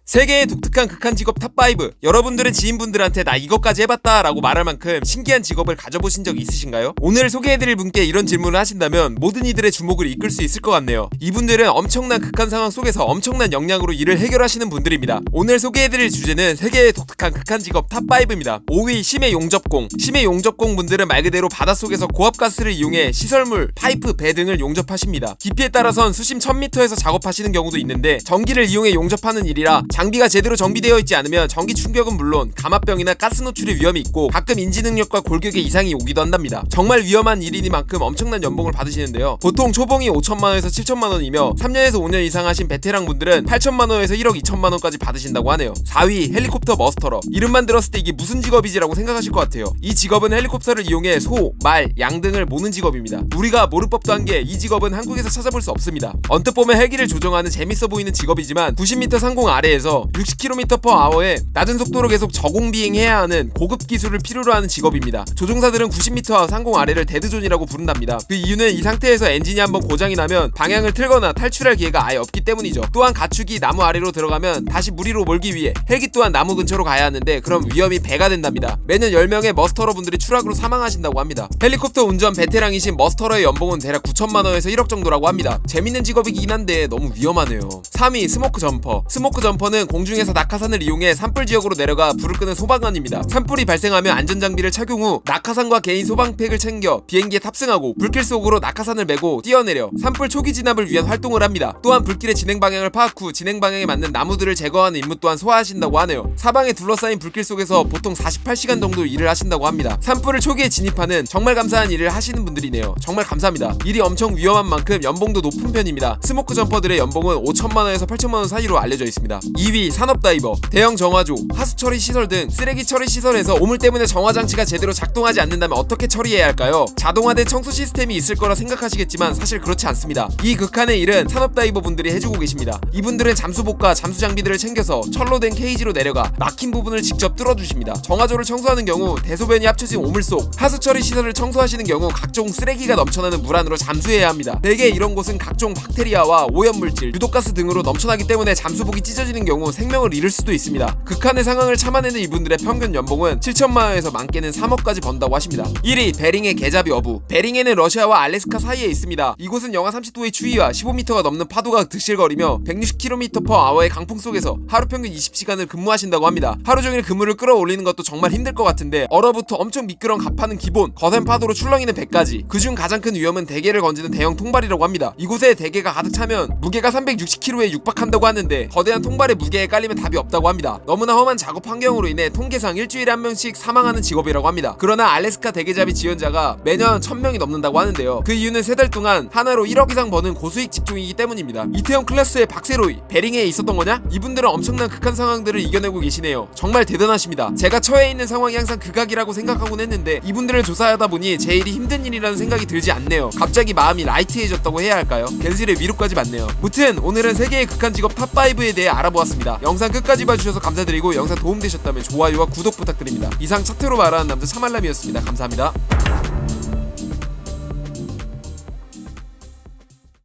세계의 독특한 극한 직업 탑5. 여러분들의 지인분들한테 나 이것까지 해봤다 라고 말할 만큼 신기한 직업을 가져보신 적 있으신가요? 오늘 소개해드릴 분께 이런 질문을 하신다면 모든 이들의 주목을 이끌 수 있을 것 같네요. 이분들은 엄청난 극한 상황 속에서 엄청난 역량으로 일을 해결하시는 분들입니다. 오늘 소개해드릴 주제는 세계의 독특한 극한 직업 탑5입니다. 5위 심해 용접공. 심해 용접공 분들은 말 그대로 바닷속에서 고압가스를 이용해 시설물, 파이프, 배 등을 용접하십니다. 깊이에 따라선 수심 1000m에서 작업하시는 경우도 있는데 전기를 이용해 용접하는 일이라 장비가 제대로 정비되어 있지 않으면 전기 충격은 물론 감압병이나 가스 노출의 위험이 있고 가끔 인지 능력과 골격에 이상이 오기도 한답니다. 정말 위험한 일이니만큼 엄청난 연봉을 받으시는데요. 보통 초봉이 5천만원에서 7천만원이며 3년에서 5년 이상 하신 베테랑 분들은 8천만원에서 1억 2천만원까지 받으신다고 하네요. 4위 헬리콥터 머스터러. 이름만 들었을 때 이게 무슨 직업이지라고 생각하실 것 같아요. 이 직업은 헬리콥터를 이용해 소, 말, 양 등을 모는 직업입니다. 우리가 모를 법도 한 게 이 직업은 한국에서 찾아볼 수 없습니다. 언뜻 보면 헬기를 조종하는 재밌어 보이는 직업이지만 90m 상공 아래에서 60km/h에 낮은 속도로 계속 저공 비행해야 하는 고급 기술을 필요로 하는 직업입니다. 조종사들은 90m 상공 아래를 데드존이라고 부른답니다. 그 이유는 이 상태에서 엔진이 한번 고장이 나면 방향을 틀거나 탈출할 기회가 아예 없기 때문이죠. 또한 가축이 나무 아래로 들어가면 다시 물 위로 몰기 위해 헬기 또한 나무 근처로 가야 하는데 그럼 위험이 배가 된답니다. 매년 10명의 머스터러 분들이 추락으로 사망하신다고 합니다. 헬리콥터 운전 베테랑이신 머스터러의 연봉은 대략 9천만원에서 1억 정도라고 합니다. 재밌는 직업이긴 한데 너무 위험하네요. 3위 스모크 점퍼. 스모크 점퍼는 공중에서 낙하산을 이용해 산불 지역으로 내려가 불을 끄는 소방관입니다. 산불이 발생하면 안전장비를 착용 후 낙하산과 개인 소방팩을 챙겨 비행기에 탑승하고 불길 속으로 낙하산을 메고 뛰어내려 산불 초기 진압을 위한 활동을 합니다. 또한 불길의 진행 방향을 파악 후 진행 방향에 맞는 나무들을 제거하는 임무 또한 소화하신다고 하네요. 사방에 둘러싸인 불길 속에서 보통 48시간 정도 일을 하신다고 합니다. 산불을 초기에 진입하는 정말 감사한 일을 하시는 분들이네요. 정말 감사합니다. 일이 엄청 위험한 만큼 연봉도 높은 편입니다. 스모크 점퍼들의 연봉은 5천만원에서 8천만원 사이로 알려져 있습니다. 2위 산업다이버. 대형 정화조, 하수처리 시설 등 쓰레기 처리 시설에서 오물 때문에 정화장치가 제대로 작동하지 않는다면 어떻게 처리해야 할까요? 자동화된 청소 시스템이 있을 거라 생각하시겠지만 사실 그렇지 않습니다. 이 극한의 일은 산업다이버 분들이 해주고 계십니다. 이분들은 잠수복과 잠수 장비들을 챙겨서 철로 된 케이지로 내려가 막힌 부분을 직접 뚫어주십니다. 정화조를 청소하는 경우 대소변이 합쳐진 오물 속, 하수처리 시설을 청소하시는 경우 각종 쓰레기가 넘쳐나는 물 안으로 잠수해야 합니다. 대개 이런 곳은 각종 박테리아와 오염물질, 유독가스 등으로 넘쳐나기 때문에 잠수복이 찢어지는 경우 생명을 잃을 수도 있습니다. 극한의 상황을 참아내는 이분들의 평균 연봉은 7천만원에서 많게는 3억까지 번다고 하십니다. 1위 베링의 계잡이 어부. 베링에는 러시아와 알래스카 사이에 있습니다. 이곳은 영하 30도의 추위와 15m가 넘는 파도가 득실거리며 160km/h의 강풍 속에서 하루 평균 20시간을 근무하신다고 합니다. 하루 종일 그물을 끌어올리는 것도 정말 힘들 것 같은데 얼어부터 엄청 미끄러운 갑판은 기본, 거센 파도로 출렁이는 배까지. 그중 가장 큰 위험은 대게를 건지는 대형 통발이라고 합니다. 이곳에 대게가 가득 차면 무게가 360kg에 육박한다고 하는데 거대한 통발에 무게에 깔리면 답이 없다고 합니다. 너무나 험한 작업 환경으로 인해 통계상 일주일에 한 명씩 사망하는 직업이라고 합니다. 그러나 알래스카 대게잡이 지원자가 매년 1000명이 넘는다고 하는데요. 그 이유는 3달 동안 하나로 1억 이상 버는 고수익 직종이기 때문입니다. 이태원 클래스의 박세로이, 베링에 있었던 거냐? 이분들은 엄청난 극한 상황들을 이겨내고 계시네요. 정말 대단하십니다. 제가 처해 있는 상황이 항상 극악이라고 생각하곤 했는데 이분들을 조사하다 보니 제 일이 힘든 일이라는 생각이 들지 않네요. 갑자기 마음이 라이트해졌다고 해야 할까요? 겐슬의 위로까지 받네요. 무튼 오늘은 세계의 극한 직업 탑5에 대해 알아보았습니다. 영상 끝까지 봐주셔서 감사드리고 영상 도움되셨다면 좋아요와 구독 부탁드립니다. 이상 차트로 말하는 남자 차말람이었습니다. 감사합니다.